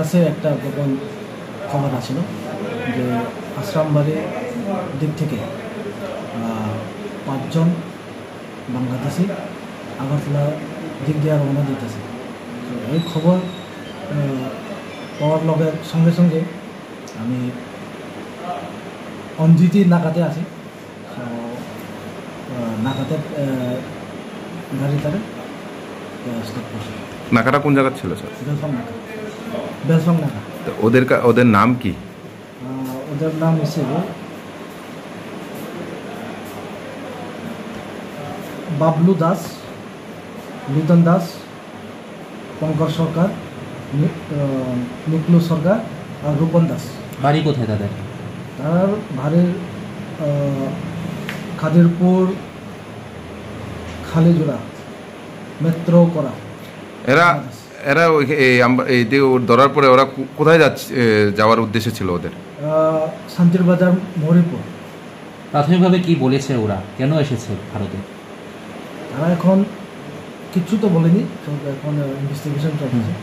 কাছে একটা গোপন খবর আছিল যে আশ্রামবাড়ির দিক থেকে 5 জন বাংলাদেশি আগরতলা দিক দিয়ে রওনা দিতেছে। তো এই খবর পাওয়ার লগের সঙ্গে সঙ্গে আমি অঞ্জিতি নাকাতে আছি। তো নাকাতে গাড়ি তারে স্টপ করছে। নাকাটা কোন জায়গা ছিল স্যার? বেলসং নাকা। তো ওদের নাম কি? ওদের নাম হিসেবে বাবলু দাস, লুতন দাস, পঙ্কজ সরকার, নিকলু সরকার আর রূপন দাস। বাড়ি কোথায় তাদের? তার বাড়ির খাদিরপুর, খালিজোড়া, মেট্রো করা। এরা ধরার পরে ওরা কোথায় যাওয়ার উদ্দেশ্য ছিল ওদের? শান্তির বাজার, মহরিপুর। প্রাথমিকভাবে কি বলেছে ওরা, কেন এসেছে ভারতে? তারা এখন কিছু তো বলেনি, এখন ইনভেস্টিগেশন চলছে।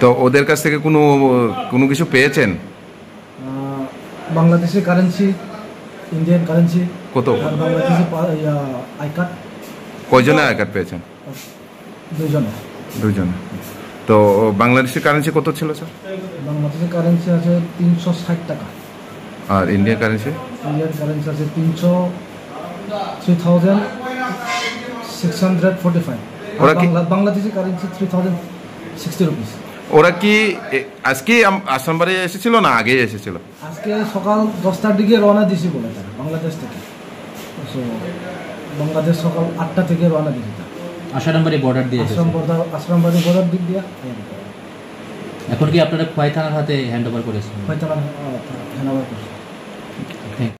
তো ওদের কাছ থেকে কোনো কিছু পেয়েছেন? বাংলাদেশি কারেন্সি, ইন্ডিয়ান কারেন্সি, কত? Bangladeshi I card. কয়জনের আই কার্ড পেয়েছেন? 2 জন। 2 জন। তো বাংলাদেশি কারেন্সি কত ছিল স্যার? বাংলাদেশি কারেন্সি আছে 360 টাকা। আর ইন্ডিয়ান কারেন্সি? ইন্ডিয়ান কারেন্সি আছে 3645। ওরা কি বাংলাদেশি কারেন্সি 3060 রুপিস। ওরা কি আজকে আসামবাড়ি এসেছিল না আগে এসেছিল? আজকে সকাল 10টার দিকে রওনা দিয়েছি বলে তারা বাংলাদেশ থেকে। বাংলাদেশ সকাল 8টা থেকে রওনা দিয়েছি। আসামবাড়ি বর্ডার দিয়ে আশ্রামবাড়ি বর্ডার দিক দিয়ে। এখন কি আপনারা খোয়াই থানার হাতে হ্যান্ড ওভার করেছেন? খোয়াই থানা হ্যান্ড ওভার করেছি।